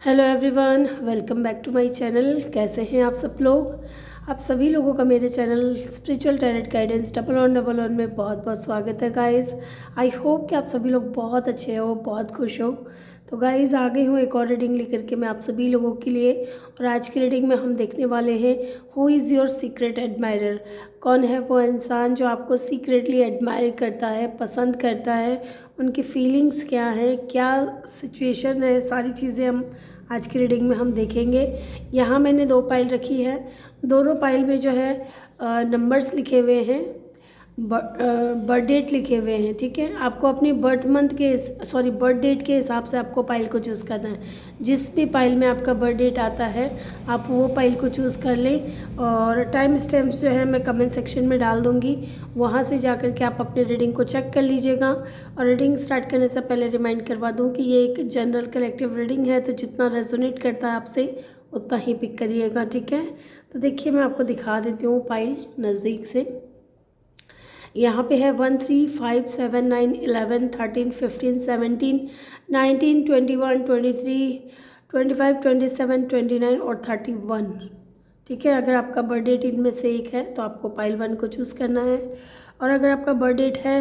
Hello everyone, welcome back to my channel. कैसे हैं आप सब लोग? आप सभी लोगों का मेरे चैनल स्पिरिचुअल टैरेट गाइडेंस 111 में बहुत बहुत स्वागत है गाइस। आई होप कि आप सभी लोग बहुत अच्छे हो, बहुत खुश हो। तो गाइस आ गई हूँ एक और रीडिंग लेकर के मैं आप सभी लोगों के लिए। और आज की रीडिंग में हम देखने वाले हैं who is your secret admirer. कौन है वो इंसान जो आपको सीक्रेटली एडमायर करता है, पसंद करता है, उनकी फीलिंग्स क्या हैं, क्या सिचुएशन है, सारी चीज़ें हम आज की रीडिंग में हम देखेंगे। यहाँ मैंने 2 पाइल रखी है। दोनों पाइल में जो है नंबर्स लिखे हुए हैं, बर्थ डेट लिखे हुए हैं। ठीक है, आपको अपनी बर्थ डेट के हिसाब से आपको पाइल को चूज़ करना है। जिस भी पाइल में आपका बर्थ डेट आता है आप वो पाइल को चूज़ कर लें। और टाइम स्टैम्प्स जो है मैं कमेंट सेक्शन में डाल दूँगी, वहाँ से जाकर के आप अपनी रीडिंग को चेक कर लीजिएगा। और रीडिंग स्टार्ट करने से पहले रिमाइंड करवा दूँ कि ये एक जनरल कलेक्टिव रीडिंग है, तो जितना रेजोनेट करता है आपसे उतना ही पिक करिएगा। ठीक है, तो देखिए मैं आपको दिखा देती हूँ पाइल नज़दीक से। यहाँ पे है 1 3 5 7 9 11 13 15 17 19 21 23 25 27 29 और 31। ठीक है, अगर आपका बर्थ डेट इनमें से एक है तो आपको पाइल 1 को चूज़ करना है। और अगर आपका बर्थ डेट है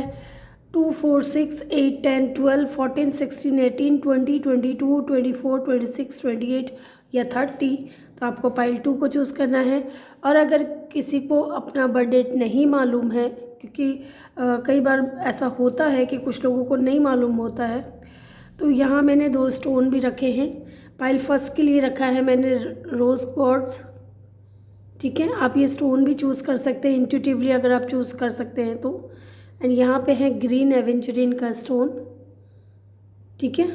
2 4 6 8 10 12 14 16 18 20 22 24 26 28 या 30 तो आपको पाइल 2 को चूज़ करना है। और अगर किसी को अपना बर्थ डेट नहीं मालूम है, क्योंकि कई बार ऐसा होता है कि कुछ लोगों को नहीं मालूम होता है, तो यहाँ मैंने 2 स्टोन भी रखे हैं। पाइल फर्स्ट के लिए रखा है मैंने रोज़ क्वार्ट्ज। ठीक है, आप ये स्टोन भी चूज़ कर सकते हैं इंट्यूटिवली, अगर आप चूज़ कर सकते हैं तो। एंड यहाँ पे है ग्रीन एवेंचुरिन का स्टोन। ठीक है,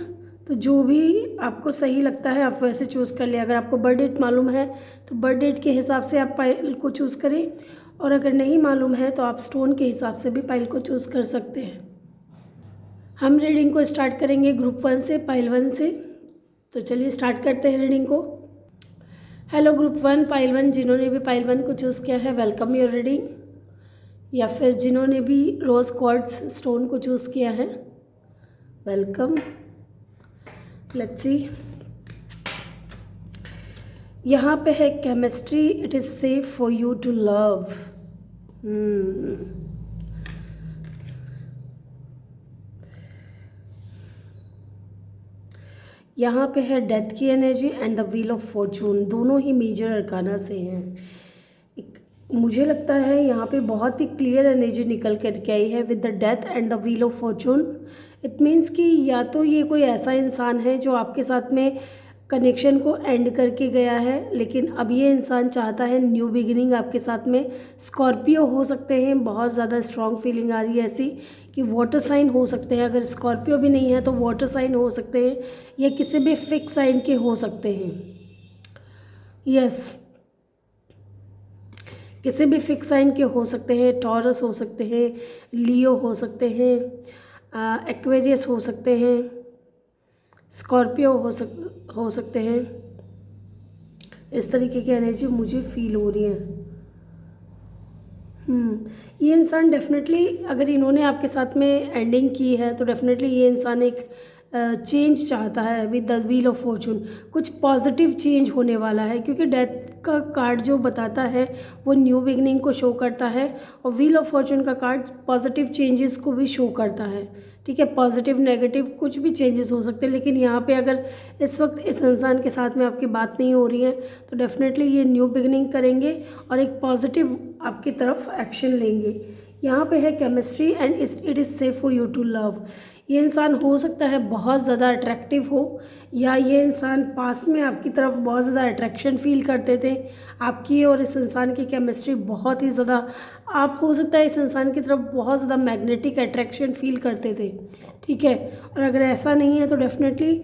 तो जो भी आपको सही लगता है आप वैसे चूज़ कर ले। अगर आपको बर्थ डेट मालूम है तो बर्थ डेट के हिसाब से आप पाइल को चूज़ करें, और अगर नहीं मालूम है तो आप स्टोन के हिसाब से भी पाइल को चूज़ कर सकते हैं। हम रीडिंग को स्टार्ट करेंगे ग्रुप 1 से, पाइल 1 से। तो चलिए स्टार्ट करते हैं रीडिंग को। हेलो ग्रुप 1, पाइल 1, जिन्होंने भी पाइल 1 को चूज़ किया है वेलकम योर रीडिंग। या फिर जिन्होंने भी रोज़ क्वार्ट्ज स्टोन को चूज़ किया है वेलकम। लेट्स सी, यहाँ पे है chemistry, it is safe for you to love. यहाँ पे है डेथ की energy and the wheel of fortune. दोनों ही मेजर अरकाना से हैं। मुझे लगता है यहाँ पे बहुत ही क्लियर एनर्जी निकल करके आई है with the death and the wheel of Fortune. It means कि या तो ये कोई ऐसा इंसान है जो आपके साथ में कनेक्शन को एंड करके गया है, लेकिन अब ये इंसान चाहता है न्यू बिगिनिंग आपके साथ में। स्कॉर्पियो हो सकते हैं, बहुत ज़्यादा स्ट्रॉन्ग फीलिंग आ रही है ऐसी कि वाटर साइन हो सकते हैं। अगर स्कॉर्पियो भी नहीं है तो वाटर साइन हो सकते हैं, या किसी भी फिक्स साइन के हो सकते हैं। यस, किसी भी फिक्स साइन के हो सकते हैं। टॉरस हो सकते हैं, लियो हो सकते हैं, एक्वेरियस हो सकते हैं, स्कॉर्पियो हो सकते हैं। इस तरीके की एनर्जी मुझे फील हो रही है। ये इंसान डेफिनेटली, अगर इन्होंने आपके साथ में एंडिंग की है तो डेफिनेटली ये इंसान एक चेंज चाहता है with the wheel of Fortune. कुछ पॉजिटिव चेंज होने वाला है, क्योंकि डेथ का कार्ड जो बताता है वो न्यू बिगनिंग को शो करता है, और व्हील ऑफ फॉर्चून का कार्ड पॉजिटिव चेंजेस को भी शो करता है। ठीक है, पॉजिटिव नेगेटिव कुछ भी चेंजेस हो सकते हैं, लेकिन यहाँ पे अगर इस वक्त इस इंसान के साथ में आपकी बात नहीं हो रही है तो डेफिनेटली ये न्यू बिगनिंग करेंगे और एक पॉजिटिव आपकी तरफ एक्शन लेंगे। यहाँ पे है chemistry and it is safe for you to love. ये इंसान हो सकता है बहुत ज़्यादा अट्रैक्टिव हो, या ये इंसान पास में आपकी तरफ बहुत ज़्यादा अट्रैक्शन फील करते थे। आपकी और इस इंसान की केमिस्ट्री बहुत ही ज़्यादा, आप हो सकता है इस इंसान की तरफ बहुत ज़्यादा मैग्नेटिक अट्रैक्शन फील करते थे। ठीक है, और अगर ऐसा नहीं है तो डेफिनेटली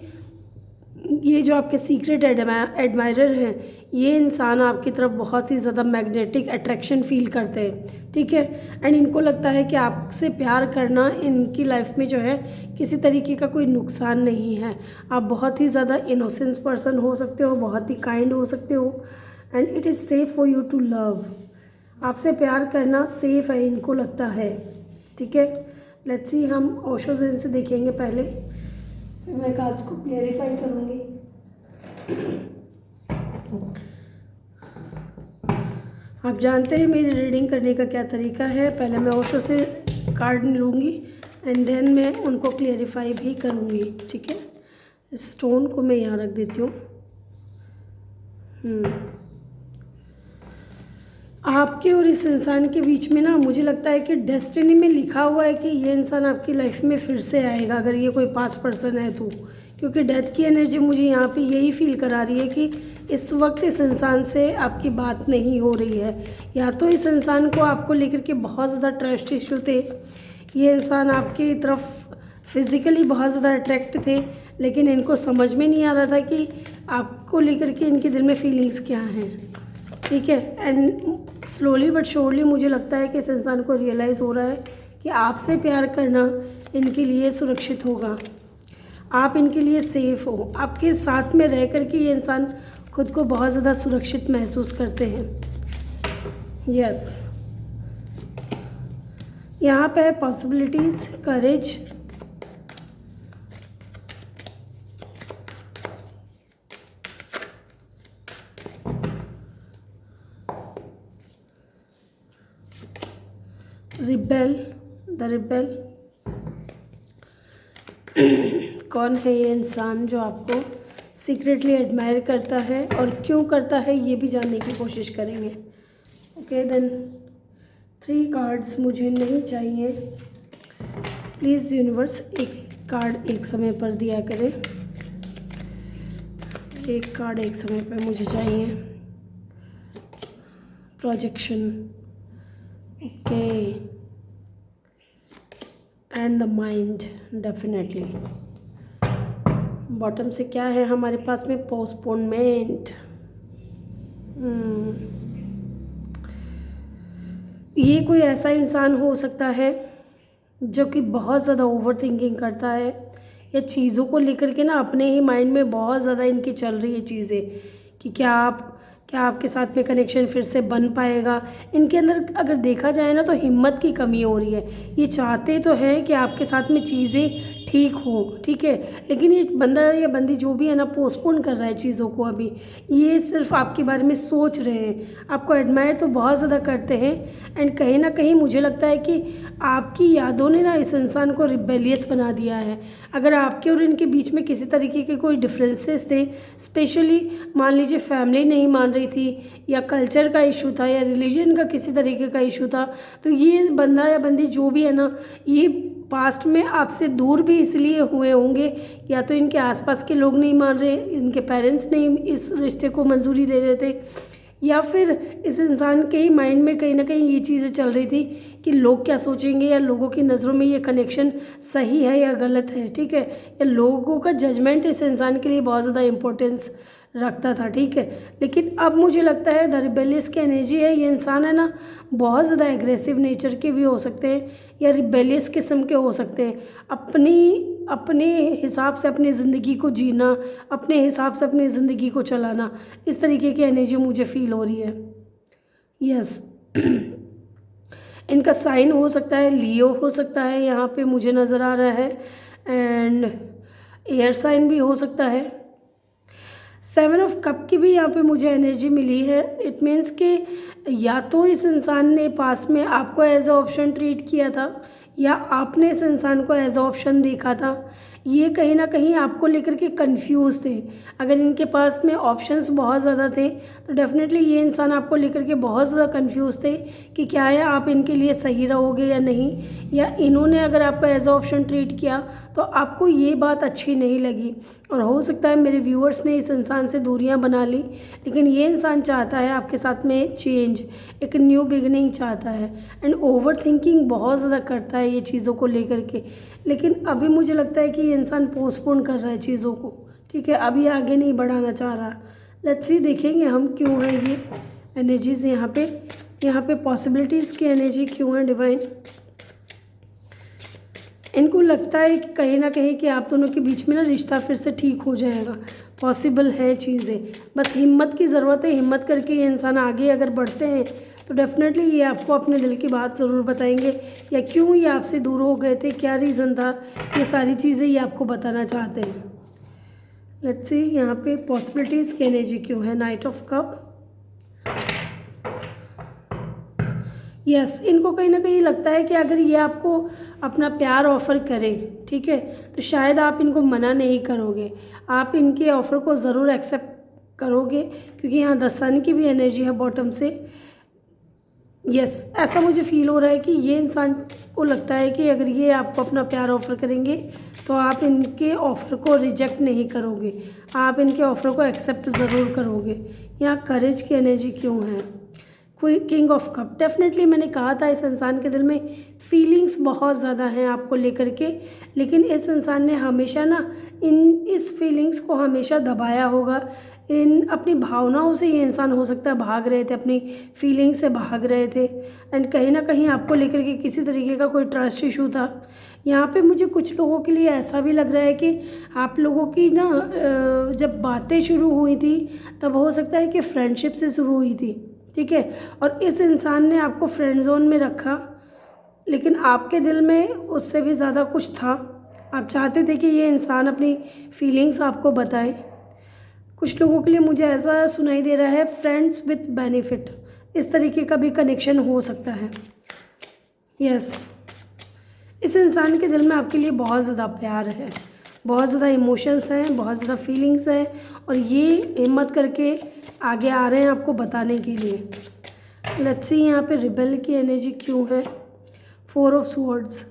ये जो आपके सीक्रेट एडमायरर हैं, ये इंसान आपकी तरफ बहुत ही ज़्यादा मैग्नेटिक अट्रैक्शन फील करते हैं। ठीक है, एंड इनको लगता है कि आपसे प्यार करना इनकी लाइफ में जो है किसी तरीके का कोई नुकसान नहीं है। आप बहुत ही ज़्यादा इनोसेंस पर्सन हो सकते हो, बहुत ही काइंड हो सकते हो, and it is safe for you to love. आपसे प्यार करना सेफ़ है, इनको लगता है। ठीक है, लेट्स सी, हम ओशो ज़ेन से देखेंगे पहले, फिर मैं कार्ड्स को क्लेरिफाई करूँगी। आप जानते हैं मेरी रीडिंग करने का क्या तरीका है। पहले मैं ओशो से कार्ड लूँगी एंड देन मैं उनको क्लियरिफाई भी करूँगी, ठीक है। स्टोन को मैं यहाँ रख देती हूँ। आपके और इस इंसान के बीच में ना मुझे लगता है कि डेस्टिनी में लिखा हुआ है कि ये इंसान आपकी लाइफ में फिर से आएगा, अगर ये कोई पास्ट पर्सन है तो। क्योंकि डेथ की एनर्जी मुझे यहाँ पे यही फील करा रही है कि इस वक्त इस इंसान से आपकी बात नहीं हो रही है। या तो इस इंसान को आपको लेकर के बहुत ज़्यादा ट्रस्ट इशू थे, ये इंसान आपकी तरफ फिज़िकली बहुत ज़्यादा अट्रैक्ट थे, लेकिन इनको समझ में नहीं आ रहा था कि आपको लेकर के इनके दिल में फीलिंग्स क्या हैं, ठीक है। एंड स्लोली बट श्योरली मुझे लगता है कि इस इंसान को रियलाइज़ हो रहा है कि आपसे प्यार करना इनके लिए सुरक्षित होगा, आप इनके लिए सेफ़ हो। आपके साथ में रह कर के ये इंसान खुद को बहुत ज़्यादा सुरक्षित महसूस करते हैं। यस, यहाँ पे है possibilities, courage, rebel, the rebel. कौन है ये इंसान जो आपको सीक्रेटली एडमायर करता है और क्यों करता है ये भी जानने की कोशिश करेंगे। ओके देन 3 कार्ड्स मुझे नहीं चाहिए। प्लीज़ यूनिवर्स एक कार्ड एक समय पर दिया करें। एक कार्ड एक समय पर मुझे चाहिए। Projection, okay, and the mind definitely. Bottom से क्या है हमारे पास में? पोस्टपोनमेंट। ये कोई ऐसा इंसान हो सकता है जो कि बहुत ज़्यादा ओवर थिंकिंग करता है, या चीज़ों को लेकर के ना अपने ही माइंड में बहुत ज़्यादा इनकी चल रही है चीज़ें कि क्या आपके साथ में कनेक्शन फिर से बन पाएगा। इनके अंदर अगर देखा जाए ना तो हिम्मत की कमी हो रही है। ये चाहते तो हैं कि आपके साथ में चीज़ें ठीक हो, ठीक है, लेकिन ये बंदा या बंदी जो भी है ना पोस्टपोन कर रहा है चीज़ों को। अभी ये सिर्फ आपके बारे में सोच रहे हैं, आपको एडमायर तो बहुत ज़्यादा करते हैं। एंड कहीं ना कहीं मुझे लगता है कि आपकी यादों ने ना इस इंसान को रिबेलियस बना दिया है। अगर आपके और इनके बीच में किसी तरीके के कोई डिफरेंसेस थे, स्पेशली मान लीजिए फैमिली नहीं मान रही थी, या कल्चर का इशू था, या रिलीजन का किसी तरीके का इशू था, तो ये बंदा या बंदी जो भी है ना, ये पास्ट में आपसे दूर भी इसलिए हुए होंगे, या तो इनके आसपास के लोग नहीं मान रहे, इनके पेरेंट्स नहीं इस रिश्ते को मंजूरी दे रहे थे, या फिर इस इंसान के ही माइंड में कहीं ना कहीं ये चीज़ें चल रही थी कि लोग क्या सोचेंगे, या लोगों की नज़रों में ये कनेक्शन सही है या गलत है, ठीक है, या लोगों का जजमेंट इस इंसान के लिए बहुत ज़्यादा इम्पोर्टेंस रखता था, ठीक है। लेकिन अब मुझे लगता है द रिबेलियस की एनर्जी है, ये इंसान है ना बहुत ज़्यादा एग्रेसिव नेचर के भी हो सकते हैं, या रिबेलियस किस्म के हो सकते हैं। अपने हिसाब से अपनी ज़िंदगी को जीना, अपने हिसाब से अपनी ज़िंदगी को चलाना, इस तरीके की एनर्जी मुझे फील हो रही है। यस इनका साइन हो सकता है लियो हो सकता है, यहाँ पे मुझे नज़र आ रहा है, एंड एयर साइन भी हो सकता है। 7 ऑफ कप की भी यहाँ पे मुझे एनर्जी मिली है। इट मीन्स कि या तो इस इंसान ने पास में आपको एज अ ऑप्शन ट्रीट किया था, या आपने इस इंसान को एज अ ऑप्शन देखा था। ये कहीं ना कहीं आपको लेकर के कंफ्यूज थे। अगर इनके पास में ऑप्शंस बहुत ज़्यादा थे तो डेफिनेटली ये इंसान आपको लेकर के बहुत ज़्यादा कंफ्यूज थे कि क्या है आप इनके लिए सही रहोगे या नहीं, या इन्होंने अगर आपको एज अ ऑप्शन ट्रीट किया तो आपको ये बात अच्छी नहीं लगी। और हो सकता है मेरे व्यूअर्स ने इस इंसान से दूरियां बना ली, लेकिन ये इंसान चाहता है आपके साथ में चेंज, एक न्यू बिगनिंग चाहता है, एंड ओवर थिंकिंग बहुत ज़्यादा करता है ये चीज़ों को लेकर के। लेकिन अभी मुझे लगता है कि ये इंसान पोस्टपोन कर रहा है चीज़ों को, ठीक है, अभी आगे नहीं बढ़ाना चाह रहा। लेट्स सी, देखेंगे हम क्यों है ये एनर्जीज यहाँ पे पॉसिबिलिटीज़ की एनर्जी क्यों है डिवाइन। इनको लगता है कि कहीं ना कहीं कि आप दोनों के बीच में ना रिश्ता फिर से ठीक हो जाएगा, पॉसिबल है चीज़ें, बस हिम्मत की ज़रूरत है। हिम्मत करके ये इंसान आगे अगर बढ़ते हैं तो डेफिनेटली ये आपको अपने दिल की बात ज़रूर बताएंगे, या क्यों ये आपसे दूर हो गए थे, क्या रीज़न था, ये सारी चीज़ें ये आपको बताना चाहते हैं। लेट्स सी यहाँ पे पॉसिबिलिटीज़ की एनर्जी क्यों है। Night of cup. यस, इनको कहीं ना कहीं लगता है कि अगर ये आपको अपना प्यार ऑफ़र करें, ठीक है, तो शायद आप इनको मना नहीं करोगे, आप इनके ऑफ़र को ज़रूर एक्सेप्ट करोगे, क्योंकि यहाँ द सन की भी एनर्जी है बॉटम से। यस, ऐसा मुझे फील हो रहा है कि ये इंसान को लगता है कि अगर ये आपको अपना प्यार ऑफ़र करेंगे तो आप इनके ऑफ़र को रिजेक्ट नहीं करोगे, आप इनके ऑफ़र को एक्सेप्ट ज़रूर करोगे। यहाँ करेज की एनर्जी क्यों है। कोई किंग ऑफ कप। डेफिनेटली मैंने कहा था इस इंसान के दिल में फीलिंग्स बहुत ज़्यादा हैं आपको लेकर के, लेकिन इस इंसान ने हमेशा ना इस फीलिंग्स को हमेशा दबाया होगा। इन अपनी भावनाओं से ये इंसान हो सकता है भाग रहे थे, अपनी फीलिंग से भाग रहे थे, एंड कहीं ना कहीं आपको लेकर के किसी तरीके का कोई ट्रस्ट इशू था। यहाँ पे मुझे कुछ लोगों के लिए ऐसा भी लग रहा है कि आप लोगों की ना जब बातें शुरू हुई थी तब हो सकता है कि फ्रेंडशिप से शुरू हुई थी, ठीक है, और इस इंसान ने आपको फ्रेंड जोन में रखा, लेकिन आपके दिल में उससे भी ज़्यादा कुछ था। आप चाहते थे कि ये इंसान अपनी फीलिंग्स आपको बताए। कुछ लोगों के लिए मुझे ऐसा सुनाई दे रहा है फ्रेंड्स विथ बेनिफिट, इस तरीके का भी कनेक्शन हो सकता है। यस, इस इंसान के दिल में आपके लिए बहुत ज़्यादा प्यार है, बहुत ज़्यादा इमोशंस हैं, बहुत ज़्यादा फीलिंग्स हैं, और ये हिम्मत करके आगे आ रहे हैं आपको बताने के लिए। लेट्स सी यहाँ पे रिबेल की एनर्जी क्यों है। 4 ऑफ स्वॉर्ड्स।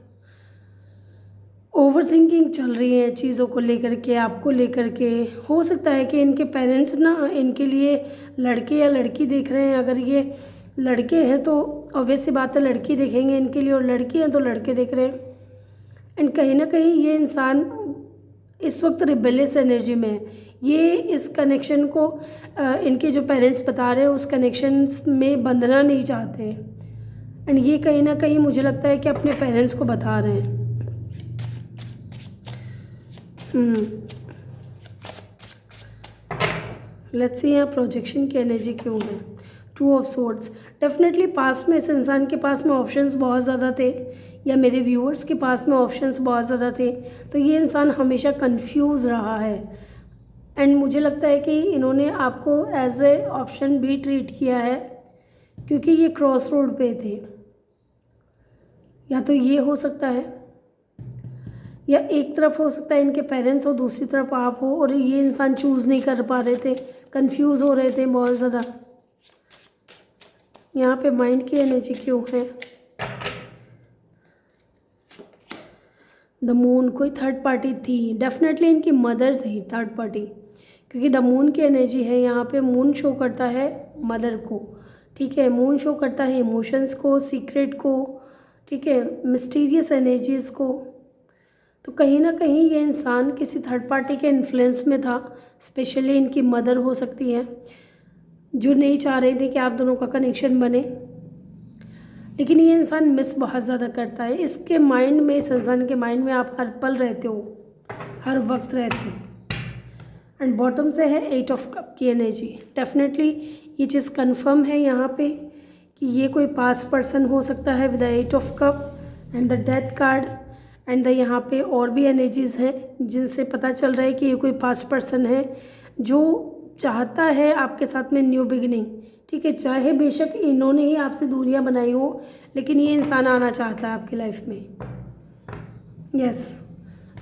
ओवर थिंकिंग चल रही है चीज़ों को लेकर के, आपको लेकर के। हो सकता है कि इनके पेरेंट्स ना इनके लिए लड़के या लड़की देख रहे हैं। अगर ये लड़के हैं तो ऑब्वियस सी बात है लड़की देखेंगे इनके लिए, और लड़की हैं तो लड़के देख रहे हैं। एंड कहीं ना कहीं ये इंसान इस वक्त रिबेलियस एनर्जी में है। ये इस कनेक्शन को इनके जो पेरेंट्स बता रहे हैं उस कनेक्शन में बंधना नहीं चाहते हैं, एंड ये कहीं ना कहीं मुझे लगता है कि अपने पेरेंट्स को बता रहे हैं। लेट्स सी यहाँ प्रोजेक्शन की एनर्जी क्यों है। 2 ऑफ स्वॉर्ड्स। डेफिनेटली पास्ट में इस इंसान के पास में ऑप्शंस बहुत ज़्यादा थे, या मेरे व्यूअर्स के पास में ऑप्शंस बहुत ज़्यादा थे, तो ये इंसान हमेशा कंफ्यूज रहा है, एंड मुझे लगता है कि इन्होंने आपको एज ए ऑप्शन भी ट्रीट किया है, क्योंकि ये क्रॉस रोड पे थे। या तो ये हो सकता है, या एक तरफ हो सकता है इनके पेरेंट्स हो, दूसरी तरफ आप हो, और ये इंसान चूज़ नहीं कर पा रहे थे, कंफ्यूज हो रहे थे बहुत ज़्यादा। यहाँ पे माइंड की एनर्जी क्यों है। The moon. कोई थर्ड पार्टी थी, डेफिनेटली इनकी मदर थी थर्ड पार्टी, क्योंकि द मून की एनर्जी है यहाँ पे। मून शो करता है मदर को, ठीक है, मून शो करता है इमोशंस को, सीक्रेट को, ठीक है, मिस्टीरियस एनर्जीज़ को। तो कहीं ना कहीं ये इंसान किसी थर्ड पार्टी के इन्फ्लुएंस में था, स्पेशली इनकी मदर हो सकती है, जो नहीं चाह रही थी कि आप दोनों का कनेक्शन बने। लेकिन ये इंसान मिस बहुत ज़्यादा करता है। इसके माइंड में, इस इंसान के माइंड में आप हर पल रहते हो, हर वक्त रहते हो। एंड बॉटम से है 8 ऑफ कप की एनर्जी। डेफिनेटली ये चीज़ कंफर्म है यहाँ पे कि ये कोई पास्ट पर्सन हो सकता है with 8 of cup and the death card, and यहाँ पे और भी एनर्जीज़ हैं जिनसे पता चल रहा है कि ये कोई पास्ट पर्सन है जो चाहता है आपके साथ में न्यू बिगिनिंग, ठीक है, चाहे बेशक इन्होंने ही आपसे दूरियां बनाई हो, लेकिन ये इंसान आना चाहता है आपकी लाइफ में। यस,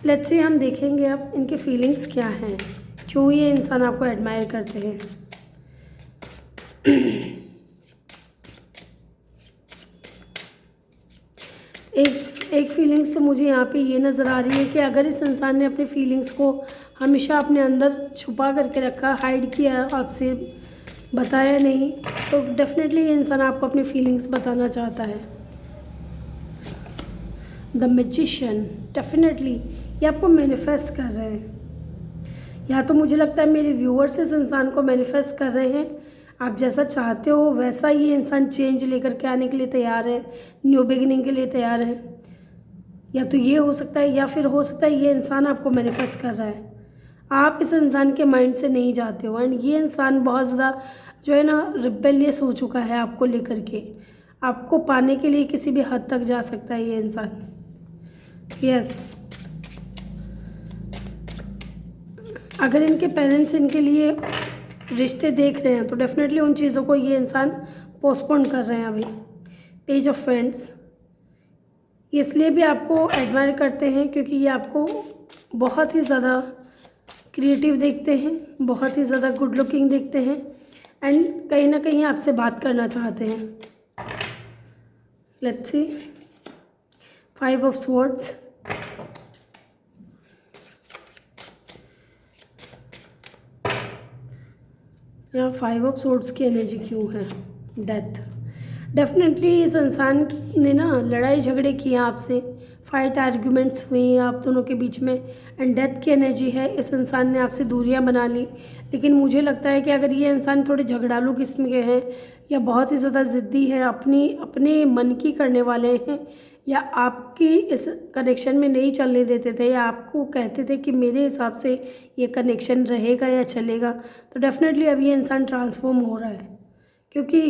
लेट्स से हम देखेंगे अब इनके फीलिंग्स क्या हैं, क्यों ये इंसान आपको एडमायर करते हैं। एक फीलिंग्स तो मुझे यहाँ पे ये नज़र आ रही है कि अगर इस इंसान ने अपनी फीलिंग्स को हमेशा अपने अंदर छुपा करके रखा, हाइड किया, आपसे बताया नहीं, तो डेफिनेटली ये इंसान आपको अपनी फीलिंग्स बताना चाहता है। The magician. डेफिनेटली ये आपको मैनिफेस्ट कर रहे हैं, या तो मुझे लगता है मेरे व्यूअर्स इस इंसान को मैनिफेस्ट कर रहे हैं। आप जैसा चाहते हो वैसा ये इंसान चेंज लेकर के आने के लिए तैयार है, न्यू बिगिनिंग के लिए तैयार है। या तो ये हो सकता है, या फिर हो सकता है ये इंसान आपको मैनिफेस्ट कर रहा है, आप इस इंसान के माइंड से नहीं जाते हो। एंड ये इंसान बहुत ज़्यादा जो है ना रिबेलियस हो चुका है आपको लेकर के, आपको पाने के लिए किसी भी हद तक जा सकता है ये इंसान। यस, अगर इनके पेरेंट्स इनके लिए रिश्ते देख रहे हैं तो डेफिनेटली उन चीज़ों को ये इंसान पोस्टपोन कर रहे हैं अभी। पेज ऑफ फ्रेंड्स, इसलिए भी आपको एडमायर करते हैं क्योंकि ये आपको बहुत ही ज़्यादा क्रिएटिव देखते हैं, बहुत ही ज़्यादा गुड लुकिंग देखते हैं एंड कहीं ना कहीं आपसे बात करना चाहते हैं। लेट्स सी, 5 ऑफ स्वॉर्ड्स, यहाँ 5 ऑफ स्वॉर्ड्स की एनर्जी क्यों है? डेथ। डेफिनेटली इस इंसान ने ना लड़ाई झगड़े किए आपसे, फाइट आर्ग्यूमेंट्स हुई आप दोनों के बीच में एंड डेथ की एनर्जी है। इस इंसान ने आपसे दूरियां बना ली, लेकिन मुझे लगता है कि अगर ये इंसान थोड़े झगड़ालू किस्म के हैं या बहुत ही ज़्यादा ज़िद्दी है, अपने मन की करने वाले हैं, या आपकी इस कनेक्शन में नहीं चलने देते थे या आपको कहते थे कि मेरे हिसाब से ये कनेक्शन रहेगा या चलेगा, तो डेफिनेटली अब ये इंसान ट्रांसफॉर्म हो रहा है। क्योंकि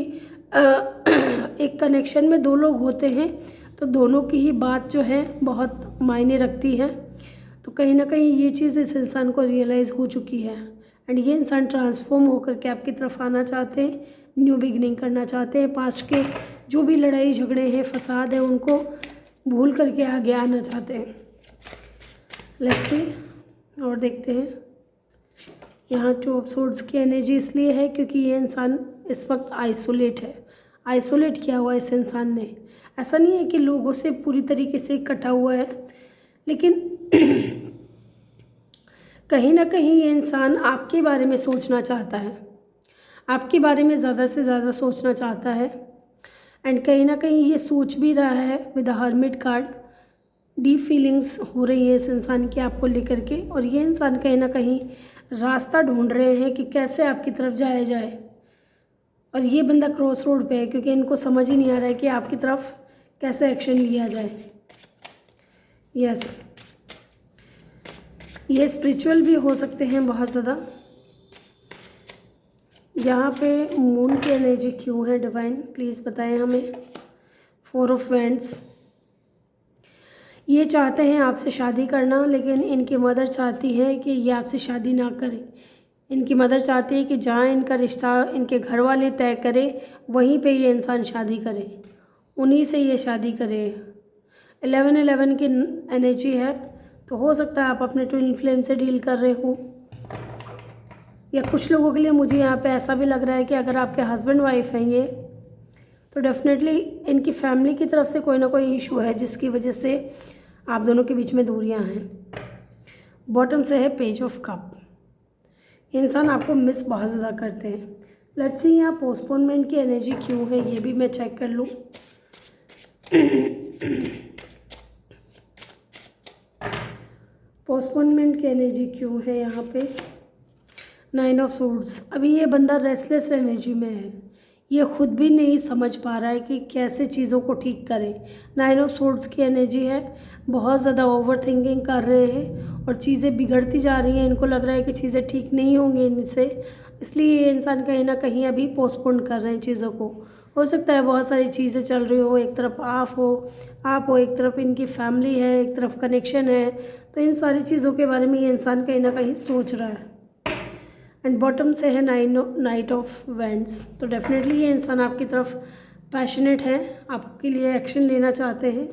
एक कनेक्शन में 2 लोग होते हैं तो दोनों की ही बात जो है बहुत मायने रखती है। तो कहीं ना कहीं ये चीज़ इस इंसान को रियलाइज़ हो चुकी है एंड ये इंसान ट्रांसफॉर्म होकर के आपकी तरफ आना चाहते हैं, न्यू बिगनिंग करना चाहते हैं। पास्ट के जो भी लड़ाई झगड़े हैं, फसाद है, उनको भूल करके आगे आना चाहते हैं। लेट्स सी, और देखते हैं। यहाँ 2 ऑफ स्वॉर्ड्स की एनर्जी इसलिए है क्योंकि ये इंसान इस वक्त आइसोलेट है। आइसोलेट किया हुआ इस इंसान ने, ऐसा नहीं है कि लोगों से पूरी तरीके से कटा हुआ है, लेकिन कहीं ना कहीं ये इंसान आपके बारे में सोचना चाहता है, आपके बारे में ज़्यादा से ज़्यादा सोचना चाहता है एंड कहीं ना कहीं ये सोच भी रहा है with the hermit card. Deep feelings हो रही है इस इंसान की आपको लेकर के, और ये इंसान कहीं ना कहीं रास्ता ढूंढ रहे हैं कि कैसे आपकी तरफ जाया जाए। और ये बंदा क्रॉस रोड पे है क्योंकि इनको समझ ही नहीं आ रहा है कि आपकी तरफ कैसे एक्शन लिया जाए। यस, ये स्पिरिचुअल भी हो सकते हैं बहुत ज़्यादा। यहाँ पे मून की एनर्जी क्यों है डिवाइन, प्लीज़ बताएं हमें। 4 ऑफ वैंड्स, ये चाहते हैं आपसे शादी करना, लेकिन इनकी मदर चाहती है कि ये आपसे शादी ना करें। इनकी मदर चाहती है कि जहाँ इनका रिश्ता इनके घर वाले तय करें वहीं पे ये इंसान शादी करे, उन्हीं से ये शादी करे। 11-11 की एनर्जी है, तो हो सकता है आप अपने ट्विन फ्लेम से डील कर रहे हो, या कुछ लोगों के लिए मुझे यहाँ पे ऐसा भी लग रहा है कि अगर आपके हस्बैंड वाइफ हैं ये, तो डेफिनेटली इनकी फैमिली की तरफ से कोई ना कोई इशू है जिसकी वजह से आप दोनों के बीच में दूरियां हैं। बॉटम से है पेज ऑफ कप, इंसान आपको मिस बहुत ज़्यादा करते हैं। लेट्स सी, यहाँ पोस्टपोनमेंट की एनर्जी क्यों है ये भी मैं चेक कर लूँ। पोस्टपोनमेंट की एनर्जी क्यों है यहाँ पे? 9 ऑफ स्वॉर्ड्स, अभी ये बंदा रेस्टलेस एनर्जी में है, ये खुद भी नहीं समझ पा रहा है कि कैसे चीज़ों को ठीक करें। 9 ऑफ स्वॉर्ड्स की एनर्जी है, बहुत ज़्यादा ओवर थिंकिंग कर रहे हैं और चीज़ें बिगड़ती जा रही हैं। इनको लग रहा है कि चीज़ें ठीक नहीं होंगी इनसे, इसलिए ये इंसान कहीं ना कहीं अभी पोस्टपोन कर रहे हैं चीज़ों को। हो सकता है बहुत सारी चीज़ें चल रही हो, एक तरफ आप हो, एक तरफ इनकी फैमिली है, एक तरफ कनेक्शन है, तो इन सारी चीज़ों के बारे में ये इंसान कहीं ना कहीं सोच रहा है। एंड बॉटम से है नाइट ऑफ वैंड्स, तो डेफिनेटली ये इंसान आपकी तरफ पैशनेट है, आपके लिए एक्शन लेना चाहते हैं,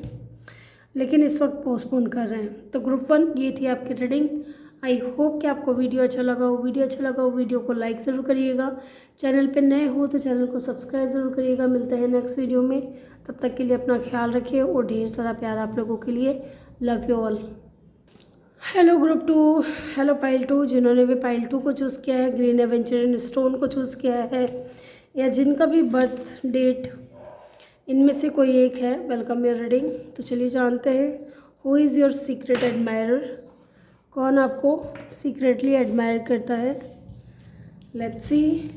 लेकिन इस वक्त पोस्टपोन कर रहे हैं। तो ग्रुप 1 ये थी आपकी रीडिंग। आई होप कि आपको वीडियो अच्छा लगा हो। वीडियो को लाइक ज़रूर करिएगा। चैनल पे नए हो तो चैनल को सब्सक्राइब ज़रूर करिएगा। मिलते हैं नेक्स्ट वीडियो में, तब तक के लिए अपना ख्याल रखिए और ढेर सारा प्यार आप लोगों के लिए। Love you all. Hello group 2, hello pile 2, जिन्होंने भी पाइल 2 को चूज़ किया है, ग्रीन एवेंचर स्टोन को चूज़ किया है, या जिनका भी बर्थ डेट इनमें से कोई एक है, वेलकम योर रीडिंग। तो चलिए जानते हैं, who is your secret admirer, कौन आपको सीक्रेटली एडमायर करता है। Let's see.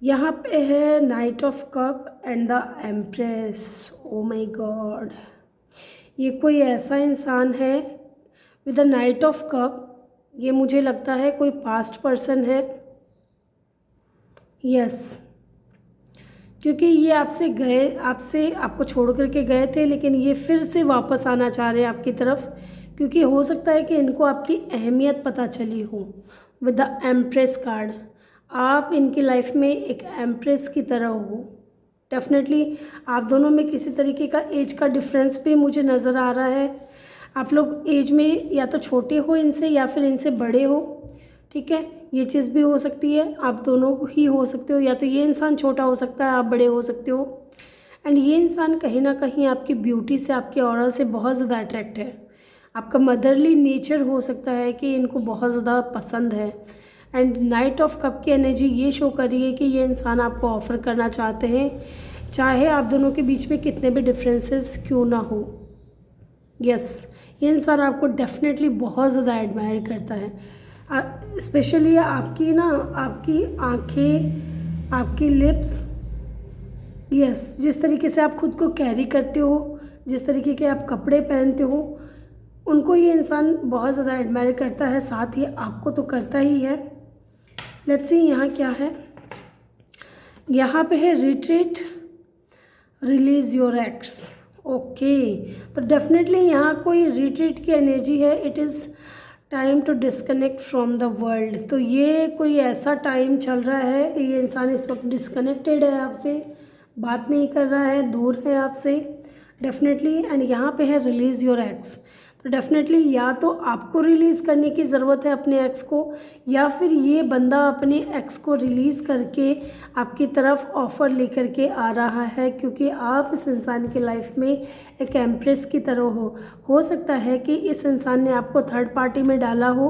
यहाँ पे है night of cup and the empress. Oh my God, ये कोई ऐसा इंसान है with the night of cup, ये मुझे लगता है कोई पास्ट पर्सन है। यस, क्योंकि ये आपको छोड़ करके गए थे, लेकिन ये फिर से वापस आना चाह रहे हैं आपकी तरफ, क्योंकि हो सकता है कि इनको आपकी अहमियत पता चली हो। विद द एम्प्रेस कार्ड, आप इनकी लाइफ में एक एम्प्रेस की तरह हो। डेफिनेटली आप दोनों में किसी तरीके का एज का डिफरेंस भी मुझे नज़र आ रहा है। आप लोग एज में या तो छोटे हो इनसे या फिर इनसे बड़े हो, ठीक है, ये चीज़ भी हो सकती है। आप दोनों ही हो सकते हो, या तो ये इंसान छोटा हो सकता है, आप बड़े हो सकते हो। एंड ये इंसान कहीं ना कहीं आपकी ब्यूटी से, आपके ऑरा से बहुत ज़्यादा अट्रैक्ट है। आपका मदरली नेचर हो सकता है कि इनको बहुत ज़्यादा पसंद है। एंड नाइट ऑफ कप की एनर्जी ये शो कर रही है कि ये इंसान आपको ऑफ़र करना चाहते हैं, चाहे आप दोनों के बीच में कितने भी डिफरेंसेस क्यों ना हो। यस, ये इंसान आपको डेफिनेटली बहुत ज़्यादा एडमायर करता है। स्पेशली आपकी आंखें, आपकी लिप्स, यस, जिस तरीके से आप खुद को कैरी करते हो, जिस तरीके के आप कपड़े पहनते हो, उनको ये इंसान बहुत ज़्यादा एडमायर करता है। साथ ही आपको तो करता ही है। लेट्स सी यहाँ क्या है। यहाँ पे है retreat, release your ex. Okay, तो डेफिनेटली यहाँ कोई रिट्रीट की एनर्जी है। It is time to disconnect from the world. तो ये कोई ऐसा टाइम चल रहा है, ये इंसान इस वक्त डिस्कनेक्टेड है आपसे, बात नहीं कर रहा है, दूर है आपसे डेफिनेटली। एंड यहाँ पे है रिलीज़ योर एक्स। तो डेफिनेटली या तो आपको रिलीज़ करने की ज़रूरत है अपने एक्स को, या फिर ये बंदा अपने एक्स को रिलीज़ करके आपकी तरफ ऑफ़र लेकर के आ रहा है, क्योंकि आप इस इंसान की लाइफ में एक एम्प्रेस की तरह हो सकता है कि इस इंसान ने आपको थर्ड पार्टी में डाला हो,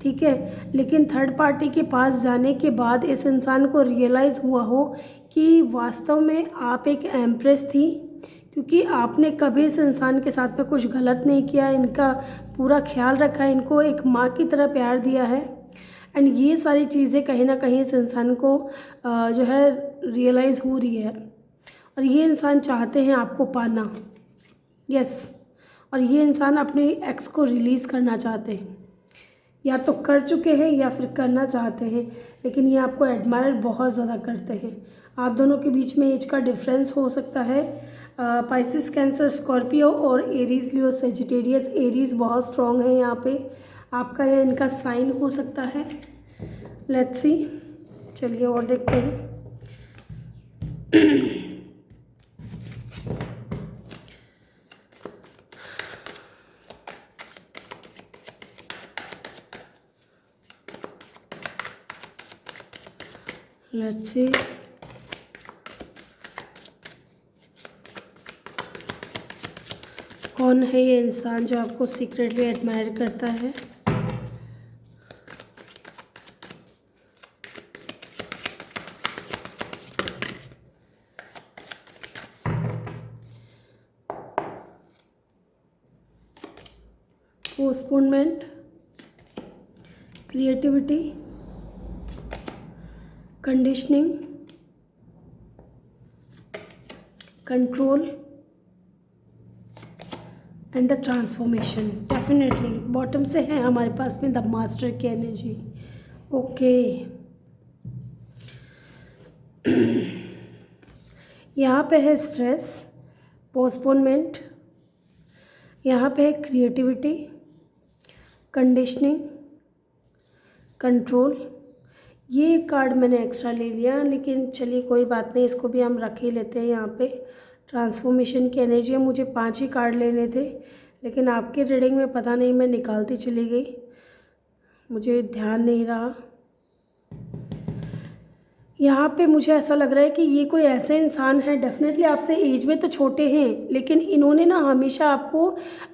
ठीक है, लेकिन थर्ड पार्टी के पास जाने के बाद इस इंसान को रियलाइज़ हुआ हो कि वास्तव में आप एक एम्प्रेस थी, क्योंकि आपने कभी इस इंसान के साथ में कुछ गलत नहीं किया, इनका पूरा ख्याल रखा, इनको एक माँ की तरह प्यार दिया है। एंड ये सारी चीज़ें कहीं ना कहीं इस इंसान को जो है रियलाइज़ हो रही है, और ये इंसान चाहते हैं आपको पाना। यस, और ये इंसान अपने एक्स को रिलीज़ करना चाहते हैं, या तो कर चुके हैं या फिर करना चाहते हैं, लेकिन ये आपको एडमायर बहुत ज़्यादा करते हैं। आप दोनों के बीच में एज का डिफरेंस हो सकता है। पाइसिस, कैंसर, स्कॉर्पियो और एरीज, लियो, सेजिटेरियस। एरीज बहुत स्ट्रॉन्ग है यहाँ पे, आपका या इनका साइन हो सकता है। लेट्स सी, चलिए और देखते हैं। लेट्स सी, कौन है ये इंसान जो आपको सीक्रेटली एडमायर करता है। Postponement, creativity, conditioning, control and the transformation. Definitely bottom से है हमारे पास में द मास्टर की एनर्जी। ओके, यहाँ पे है स्ट्रेस, पोस्टपोनमेंट, यहाँ पे है क्रिएटिविटी, कंडीशनिंग, कंट्रोल। ये कार्ड मैंने एक्स्ट्रा ले लिया, लेकिन चलिए कोई बात नहीं, इसको भी हम रख ही लेते हैं। यहाँ पे ट्रांसफॉर्मेशन की एनर्जी है। मुझे 5 ही कार्ड लेने थे, लेकिन आपकी रीडिंग में पता नहीं मैं निकालती चली गई, मुझे ध्यान नहीं रहा। यहाँ पे मुझे ऐसा लग रहा है कि ये कोई ऐसे इंसान है, डेफिनेटली आपसे एज में तो छोटे हैं, लेकिन इन्होंने ना हमेशा आपको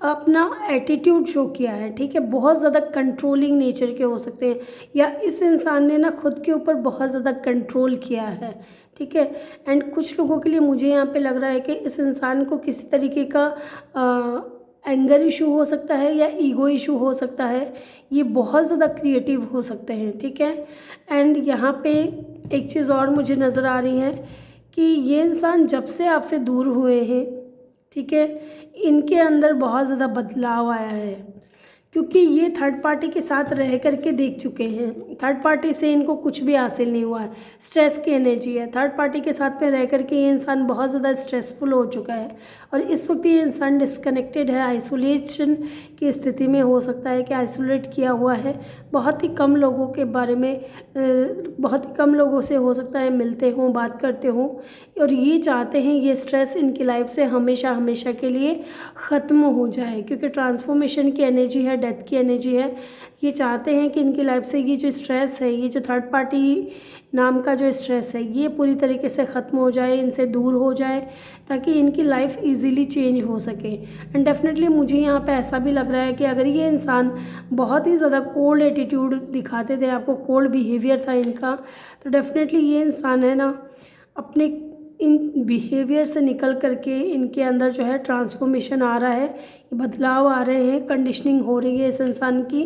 अपना एटीट्यूड शो किया है, ठीक है। बहुत ज़्यादा कंट्रोलिंग नेचर के हो सकते हैं, या इस इंसान ने ना खुद के ऊपर बहुत ज़्यादा कंट्रोल किया है, ठीक है। एंड कुछ लोगों के लिए मुझे यहाँ पे लग रहा है कि इस इंसान को किसी तरीके का एंगर इशू हो सकता है या ईगो इशू हो सकता है। ये बहुत ज़्यादा क्रिएटिव हो सकते हैं, ठीक है। एंड यहाँ पे एक चीज़ और मुझे नज़र आ रही है कि ये इंसान जब से आपसे दूर हुए हैं, ठीक है, इनके अंदर बहुत ज़्यादा बदलाव आया है, क्योंकि ये थर्ड पार्टी के साथ रह करके देख चुके हैं। थर्ड पार्टी से इनको कुछ भी हासिल नहीं हुआ है, स्ट्रेस की एनर्जी है। थर्ड पार्टी के साथ में रह करके ये इंसान बहुत ज़्यादा स्ट्रेसफुल हो चुका है और इस वक्त ये इंसान डिस्कनेक्टेड है, आइसोलेशन की स्थिति में हो सकता है कि आइसोलेट किया हुआ है। बहुत ही कम लोगों के बारे में बहुत ही कम लोगों से हो सकता है मिलते हों, बात करते हों, और ये चाहते हैं ये स्ट्रेस इनकी लाइफ से हमेशा हमेशा के लिए ख़त्म हो जाए, क्योंकि ट्रांसफॉर्मेशन की एनर्जी है, डेथ की एनर्जी है। ये चाहते हैं कि इनकी लाइफ से ये जो स्ट्रेस है, ये जो थर्ड पार्टी नाम का जो स्ट्रेस है, ये पूरी तरीके से ख़त्म हो जाए, इनसे दूर हो जाए, ताकि इनकी लाइफ इजीली चेंज हो सके। एंड डेफिनेटली मुझे यहाँ पे ऐसा भी लग रहा है कि अगर ये इंसान बहुत ही ज़्यादा कोल्ड एटीट्यूड दिखाते थे, आपको कोल्ड बिहेवियर था इनका, तो डेफिनेटली ये इंसान है ना अपने इन बिहेवियर से निकल करके इनके अंदर जो है ट्रांसफॉर्मेशन आ रहा है, बदलाव आ रहे हैं, कंडीशनिंग हो रही है इस इंसान की।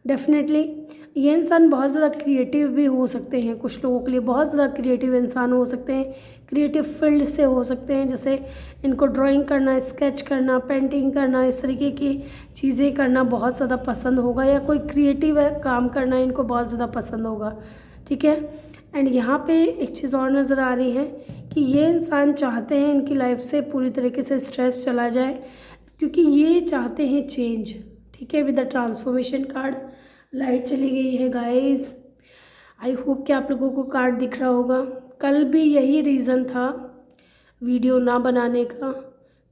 डेफिनेटली ये इंसान बहुत ज़्यादा क्रिएटिव भी हो सकते हैं, कुछ लोगों के लिए बहुत ज़्यादा क्रिएटिव इंसान हो सकते हैं, क्रिएटिव फील्ड से हो सकते हैं, जैसे इनको ड्राइंग करना, स्केच करना, पेंटिंग करना, इस तरीके की चीज़ें करना बहुत ज़्यादा पसंद होगा, या कोई क्रिएटिव काम करना इनको बहुत ज़्यादा पसंद होगा। ठीक है। एंड यहाँ पे एक चीज़ और नज़र आ रही है कि ये इंसान चाहते हैं इनकी लाइफ से पूरी तरीके से स्ट्रेस चला जाए, क्योंकि ये चाहते हैं चेंज। ठीक है। With the transformation card light चली गई है गाइस। आई होप कि आप लोगों को कार्ड दिख रहा होगा। कल भी यही रीज़न था वीडियो ना बनाने का।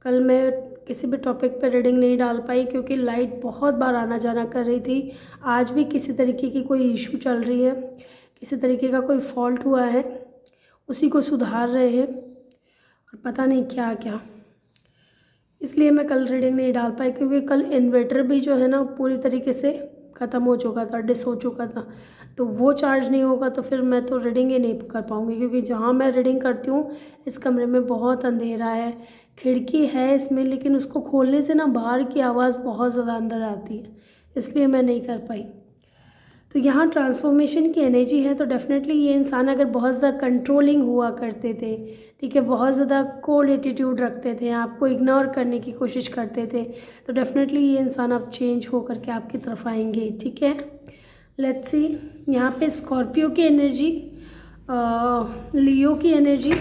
कल मैं किसी भी टॉपिक पर रीडिंग नहीं डाल पाई क्योंकि लाइट बहुत बार आना जाना कर रही थी। आज भी किसी तरीके की कोई इशू चल रही है, किसी तरीके का कोई फॉल्ट हुआ है, उसी को सुधार रहे हैं और पता नहीं क्या क्या, इसलिए मैं कल रीडिंग नहीं डाल पाई। क्योंकि कल इन्वर्टर भी जो है ना पूरी तरीके से ख़त्म हो चुका था, डिस हो चुका था, तो वो चार्ज नहीं होगा तो फिर मैं तो रीडिंग ही नहीं कर पाऊँगी। क्योंकि जहाँ मैं रीडिंग करती हूँ इस कमरे में बहुत अंधेरा है, खिड़की है इसमें लेकिन उसको खोलने से ना बाहर की आवाज़ बहुत ज़्यादा अंदर आती है, इसलिए मैं नहीं कर पाई। तो यहाँ ट्रांसफॉर्मेशन की एनर्जी है, तो डेफिनेटली ये इंसान अगर बहुत ज़्यादा कंट्रोलिंग हुआ करते थे, ठीक है, बहुत ज़्यादा कोल्ड एटीट्यूड रखते थे, आपको इग्नोर करने की कोशिश करते थे, तो डेफिनेटली ये इंसान अब चेंज हो करके आपकी तरफ आएंगे। ठीक है। Let's see. यहाँ पे स्कॉर्पियो की एनर्जी, लियो की एनर्जी,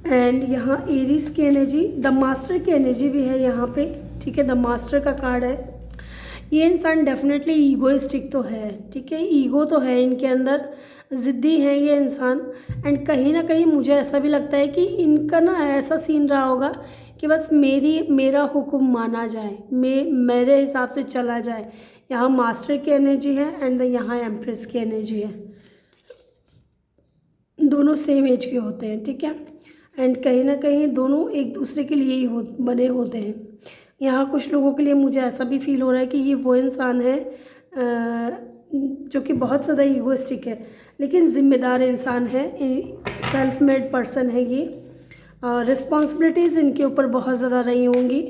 एंड यहाँ एरीज की एनर्जी, द मास्टर की एनर्जी भी है यहाँ पे। ठीक है। द मास्टर का कार्ड है। ये इंसान डेफिनेटली ईगोइस्टिक तो है, ठीक है, ईगो तो है इनके अंदर, ज़िद्दी है ये इंसान। एंड कहीं ना कहीं मुझे ऐसा भी लगता है कि इनका ना ऐसा सीन रहा होगा कि बस मेरा हुक्म माना जाए, मेरे हिसाब से चला जाए। यहाँ मास्टर की एनर्जी है एंड यहाँ एम्प्रेस की एनर्जी है, दोनों सेम एज के होते हैं। ठीक है। एंड कहीं ना कहीं दोनों एक दूसरे के लिए ही बने होते हैं। यहाँ कुछ लोगों के लिए मुझे ऐसा भी फील हो रहा है कि ये वो इंसान है जो कि बहुत ज़्यादा ईगोइस्टिक है लेकिन ज़िम्मेदार इंसान है, सेल्फ मेड पर्सन है ये। रिस्पॉन्सिबिलिटीज़ इनके ऊपर बहुत ज़्यादा रही होंगी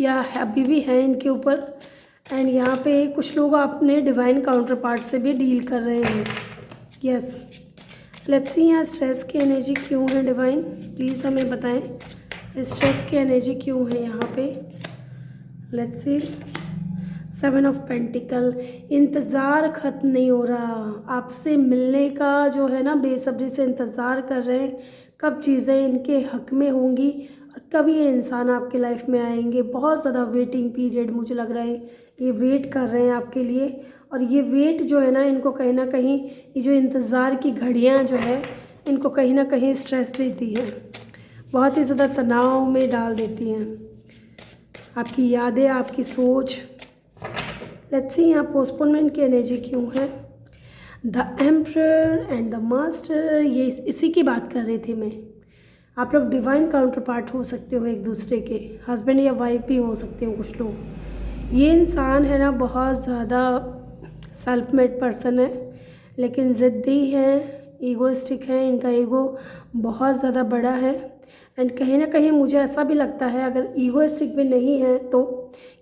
या अभी भी हैं इनके ऊपर। एंड यहाँ पे कुछ लोग अपने डिवाइन काउंटर पार्ट से भी डील कर रहे हैं। यस। लेट्स सी यहाँ स्ट्रेस की एनर्जी क्यों है डिवाइन, प्लीज़ हमें बताएं स्ट्रेस की एनर्जी क्यों है यहाँ पे। Let's see. 7 ऑफ पेंटिकल, इंतज़ार ख़त्म नहीं हो रहा, आपसे मिलने का जो है ना बेसब्री से इंतज़ार कर रहे हैं कब चीज़ें इनके हक में होंगी और कब ये इंसान आपके लाइफ में आएंगे। बहुत ज़्यादा वेटिंग पीरियड मुझे लग रहा है, ये वेट कर रहे हैं आपके लिए। और ये वेट जो है ना इनको कहीं ना कहीं, ये जो इंतज़ार की घड़ियाँ जो है इनको कहीं ना कहीं स्ट्रेस देती है, बहुत ही ज़्यादा तनाव में डाल देती हैं, आपकी यादें, आपकी सोच। लेट्स सी यहाँ पोस्टपोनमेंट की एनर्जी क्यों है। The emperor and the master, ये इसी की बात कर रही थी मैं। आप लोग डिवाइन काउंटर पार्ट हो सकते हो एक दूसरे के, हस्बैंड या वाइफ भी हो सकते हो कुछ लोग। ये इंसान है ना बहुत ज़्यादा सेल्फ मेड पर्सन है लेकिन ज़िद्दी है, ईगोइस्टिक है, इनका ईगो बहुत ज़्यादा बड़ा है। एंड कहीं ना कहीं मुझे ऐसा भी लगता है अगर ईगोइस्टिक भी नहीं है तो,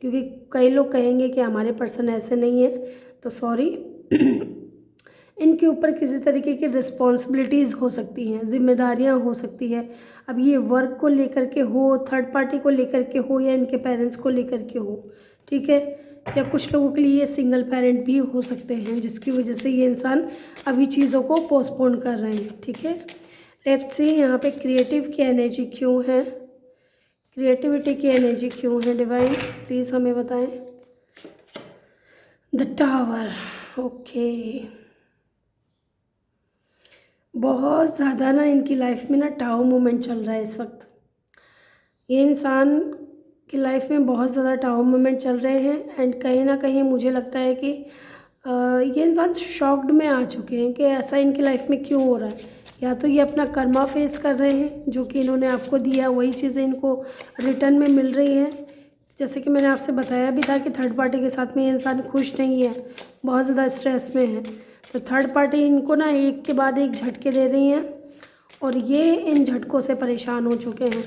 क्योंकि कई लोग कहेंगे कि हमारे पर्सन ऐसे नहीं है, तो सॉरी इनके ऊपर किसी तरीके की रिस्पॉन्सिबिलिटीज़ हो सकती हैं, जिम्मेदारियां हो सकती है। अब ये वर्क को लेकर के हो, थर्ड पार्टी को लेकर के हो या इनके पेरेंट्स को लेकर के हो, ठीक है। या कुछ लोगों के लिए ये सिंगल पेरेंट भी हो सकते हैं, जिसकी वजह से ये इंसान अभी चीज़ों को पोस्टपोन कर रहे हैं, ठीक है। लेट्स सी यहाँ पे क्रिएटिव की एनर्जी क्यों है, क्रिएटिविटी की एनर्जी क्यों है डिवाइन, प्लीज़ हमें बताएं। The tower, okay. बहुत ज़्यादा ना इनकी लाइफ में ना टावर मोमेंट चल रहा है इस वक्त। ये इंसान की लाइफ में बहुत ज़्यादा टावर मोमेंट चल रहे हैं एंड कहीं ना कहीं मुझे लगता है कि ये इंसान शॉक्ड में आ चुके हैं कि ऐसा इनकी लाइफ में क्यों हो रहा है। या तो ये अपना कर्मा फेस कर रहे हैं, जो कि इन्होंने आपको दिया वही चीज़ें इनको रिटर्न में मिल रही हैं। जैसे कि मैंने आपसे बताया भी था कि थर्ड पार्टी के साथ में ये इंसान खुश नहीं है, बहुत ज़्यादा स्ट्रेस में है। तो थर्ड पार्टी इनको ना एक के बाद एक झटके दे रही हैं और ये इन झटकों से परेशान हो चुके हैं।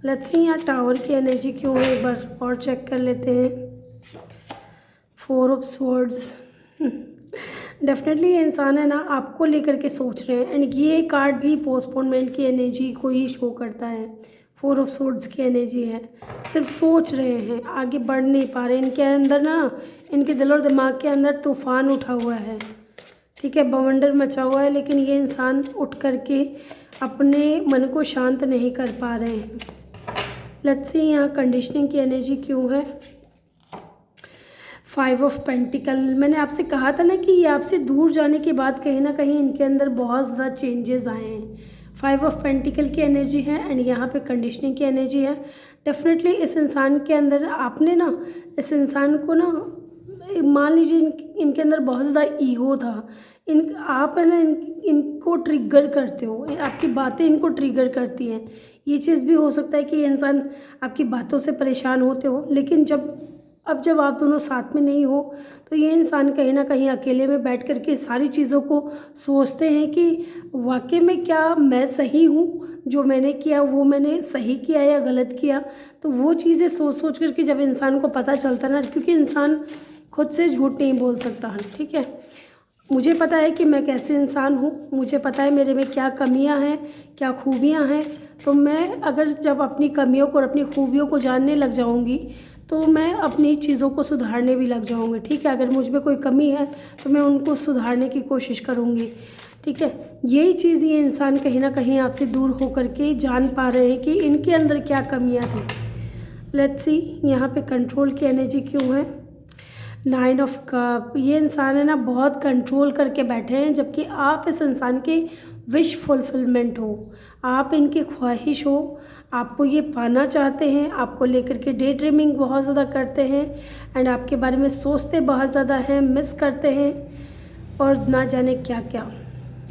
लेट्स सी यहाँ टावर की एनर्जी क्यों है, एक बार और चेक कर लेते हैं। 4 ऑफ स्वॉर्ड्स, डेफिनेटली ये इंसान है ना आपको लेकर के सोच रहे हैं एंड ये कार्ड भी पोस्टपोनमेंट की एनर्जी को ही शो करता है। 4 ऑफ स्वॉर्ड्स की एनर्जी है, सिर्फ सोच रहे हैं, आगे बढ़ नहीं पा रहे। इनके अंदर ना, इनके दिल और दिमाग के अंदर तूफान उठा हुआ है, ठीक है, बवंडर मचा हुआ है, लेकिन ये इंसान उठ करके अपने मन को शांत नहीं कर पा रहे हैं। लेट्स सी यहाँ कंडीशनिंग की एनर्जी क्यों है। 5 ऑफ पेंटिकल, मैंने आपसे कहा था ना कि ये आपसे दूर जाने के बाद कहीं ना कहीं इनके अंदर बहुत ज़्यादा चेंजेस आए हैं। 5 ऑफ पेंटिकल की एनर्जी है एंड यहाँ पे कंडीशनिंग की एनर्जी है। डेफिनेटली इस इंसान के अंदर आपने ना, इस इंसान को ना, मान लीजिए इनके अंदर बहुत ज़्यादा ईगो था। आप है ना इनको ट्रिगर करते हो, आपकी बातें इनको ट्रिगर करती हैं। ये चीज़ भी हो सकता है कि ये इंसान आपकी बातों से परेशान होते हो, लेकिन जब आप दोनों साथ में नहीं हो तो ये इंसान कहीं ना कहीं अकेले में बैठ कर के सारी चीज़ों को सोचते हैं कि वाकई में क्या मैं सही हूँ, जो मैंने किया वो मैंने सही किया या गलत किया। तो वो चीज़ें सोच कर के जब इंसान को पता चलता ना, क्योंकि इंसान खुद से झूठ नहीं बोल सकता है, ठीक है। मुझे पता है कि मैं कैसे इंसान हूँ, मुझे पता है मेरे में क्या कमियाँ हैं, क्या खूबियाँ हैं। तो मैं अगर जब अपनी कमियों को और अपनी खूबियों को जानने लग जाऊँगी तो मैं अपनी चीज़ों को सुधारने भी लग जाऊँगी, ठीक है। अगर मुझ में कोई कमी है तो मैं उनको सुधारने की कोशिश करूँगी, ठीक है। यही चीज़ ये इंसान कहीं ना कहीं आपसे दूर होकर के जान पा रहे हैं कि इनके अंदर क्या कमियाँ थी। लेट्स सी यहाँ पे कंट्रोल की एनर्जी क्यों है। 9 ऑफ कप, ये इंसान है ना बहुत कंट्रोल करके बैठे हैं, जबकि आप इस इंसान के विश फुलफिलमेंट हो, आप इनकी ख्वाहिश हो, आपको ये पाना चाहते हैं, आपको लेकर के डे ड्रीमिंग बहुत ज़्यादा करते हैं एंड आपके बारे में सोचते बहुत ज़्यादा हैं, मिस करते हैं और ना जाने क्या क्या।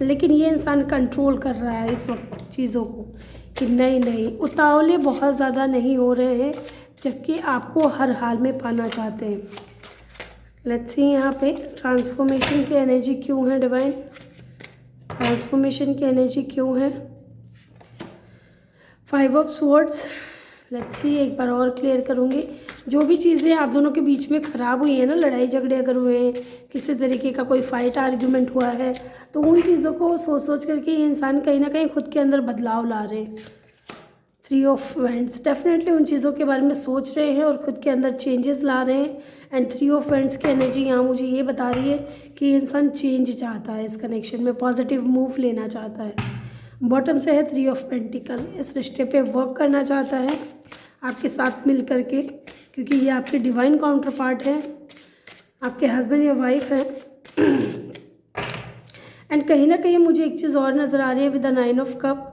लेकिन ये इंसान कंट्रोल कर रहा है इस वक्त चीज़ों को कि नहीं, उतावले बहुत ज़्यादा नहीं हो रहे हैं, जबकि आपको हर हाल में पाना चाहते हैं। लेट्स सी यहाँ पे ट्रांसफॉर्मेशन की एनर्जी क्यों है डिवाइन, ट्रांसफॉर्मेशन की एनर्जी क्यों है। 5 ऑफ स्वॉर्ड्स, लेट्स सी एक बार और क्लियर करूँगी। जो भी चीज़ें आप दोनों के बीच में ख़राब हुई हैं ना, लड़ाई झगड़े अगर हुए हैं, किसी तरीके का कोई फाइट आर्ग्यूमेंट हुआ है, तो उन चीज़ों को सोच करके ये इंसान कहीं ना कहीं खुद के अंदर बदलाव ला रहे हैं। 3 ऑफ वैंड्स, डेफिनेटली उन चीज़ों के बारे में सोच रहे हैं और खुद के अंदर चेंजेस ला रहे हैं एंड 3 ऑफ वैंड्स की एनर्जी यहाँ मुझे ये बता रही है कि इंसान चेंज चाहता है, इस कनेक्शन में पॉजिटिव मूव लेना चाहता है। बॉटम से है 3 ऑफ पेंटिकल, इस रिश्ते पे वर्क करना चाहता है आपके साथ मिल कर के, क्योंकि ये आपके डिवाइन काउंटर पार्ट है, आपके हस्बैंड या वाइफ है। एंड कहीं ना कहीं मुझे एक चीज़ और नज़र आ रही है विद द 9 ऑफ कप।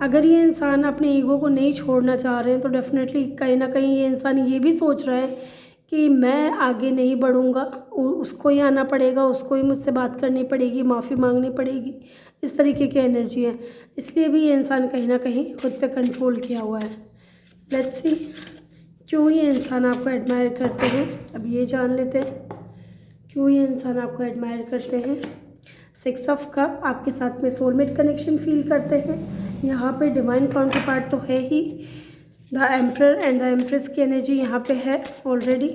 अगर ये इंसान अपने ईगो को नहीं छोड़ना चाह रहे हैं तो डेफिनेटली कहीं ना कहीं ये इंसान ये भी सोच रहा है कि मैं आगे नहीं बढ़ूँगा, उसको ही आना पड़ेगा, उसको ही मुझसे बात करनी पड़ेगी, माफ़ी मांगनी पड़ेगी, इस तरीके की एनर्जी है। इसलिए भी ये इंसान कहीं ना कहीं खुद पे कंट्रोल किया हुआ है। लेट्स सी क्यों ये इंसान आपको एडमायर करते हैं, अब ये जान लेते हैं क्यों ये इंसान आपको एडमायर करते हैं। 6 ऑफ कप, आपके साथ में सोलमेट कनेक्शन फील करते हैं। यहाँ पे डिवाइन काउंटर पार्ट तो है ही, the emperor and the empress की एनर्जी यहाँ पे है ऑलरेडी,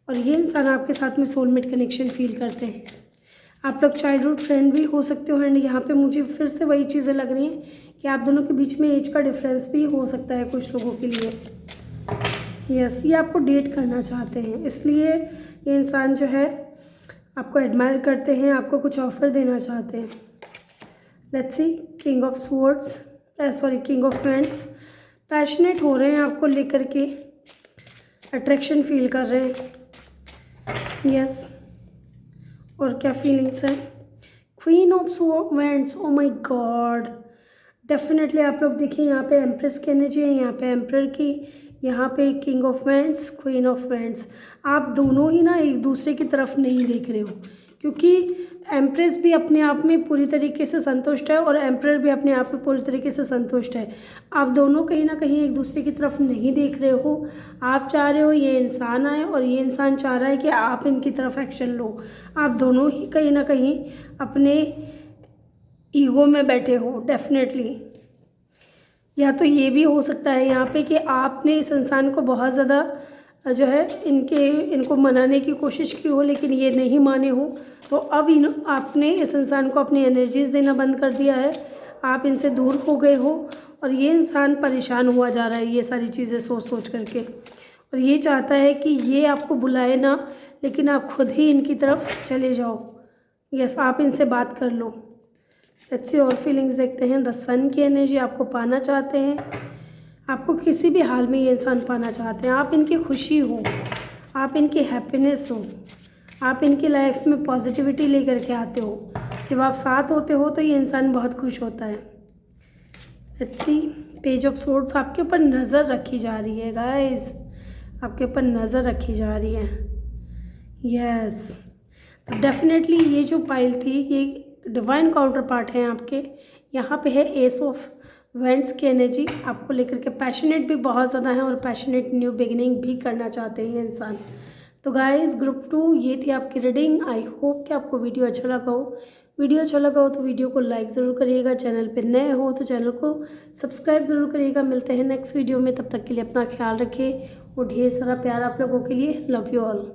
और ये इंसान आपके साथ में सोलमेट कनेक्शन फील करते हैं। आप लोग चाइल्डहुड फ्रेंड भी हो सकते हो एंड यहाँ पे मुझे फिर से वही चीज़ें लग रही हैं कि आप दोनों के बीच में एज का डिफरेंस भी हो सकता है कुछ लोगों के लिए। यस, ये आपको डेट करना चाहते हैं, इसलिए ये इंसान जो है आपको एडमायर करते हैं, आपको कुछ ऑफ़र देना चाहते हैं। Let's see, king of swords, king of wands. Passionate हो रहे हैं आपको लेकर के, अट्रैक्शन फील कर रहे हैं। यस, और क्या फीलिंग्स है? Queen of wands, oh my God, definitely आप लोग देखिए यहाँ पे एम्प्रेस की एनर्जी है, यहाँ पे एम्परर की, यहाँ पे king of wands, queen of wands. आप दोनों ही ना एक दूसरे की तरफ नहीं देख रहे हो, क्योंकि एम्प्रेस भी अपने आप में पूरी तरीके से संतुष्ट है और एम्परर भी अपने आप में पूरी तरीके से संतुष्ट है। आप दोनों कहीं ना कहीं एक दूसरे की तरफ नहीं देख रहे हो। आप चाह रहे हो ये इंसान आए और ये इंसान चाह रहा है कि आप इनकी तरफ एक्शन लो। आप दोनों ही कहीं ना कहीं अपने ईगो में बैठे हो डेफिनेटली। या तो ये भी हो सकता है यहाँ पे कि आपने इस इंसान को बहुत ज़्यादा जो है इनको मनाने की कोशिश की हो, लेकिन ये नहीं माने हो, तो अब आपने इस इंसान को अपनी एनर्जीज़ देना बंद कर दिया है, आप इनसे दूर हो गए हो और ये इंसान परेशान हुआ जा रहा है ये सारी चीज़ें सोच सोच करके, और ये चाहता है कि ये आपको बुलाए ना, लेकिन आप खुद ही इनकी तरफ चले जाओ। यस, आप इनसे बात कर लो। अच्छी और फीलिंग्स देखते हैं। द सन की एनर्जी आपको पाना चाहते हैं, आपको किसी भी हाल में ये इंसान पाना चाहते हैं। आप इनकी खुशी हो, आप इनकी हैप्पीनेस हो, आप इनकी लाइफ में पॉजिटिविटी लेकर के आते हो। जब आप साथ होते हो तो ये इंसान बहुत खुश होता है। अच्छी पेज ऑफ सोर्ड्स आपके ऊपर नज़र रखी जा रही है गाइस, आपके ऊपर नज़र रखी जा रही है। यस, तो डेफिनेटली ये जो पाइल थी ये डिवाइन काउंटर पार्ट है आपके। यहाँ पे है एस ऑफ वैंड्स की एनर्जी, आपको लेकर के पैशनेट भी बहुत ज़्यादा है और पैशनेट न्यू बिगिनिंग भी करना चाहते हैं इंसान। तो गाइस, ग्रुप 2 ये थी आपकी रीडिंग। आई होप कि आपको वीडियो अच्छा लगा हो। वीडियो अच्छा लगा हो तो वीडियो को लाइक ज़रूर करिएगा, चैनल पे नए हो तो चैनल को सब्सक्राइब ज़रूर करिएगा। मिलते हैं नेक्स्ट वीडियो में, तब तक के लिए अपना ख्याल रखिए और ढेर सारा प्यार आप लोगों के लिए। Love you all.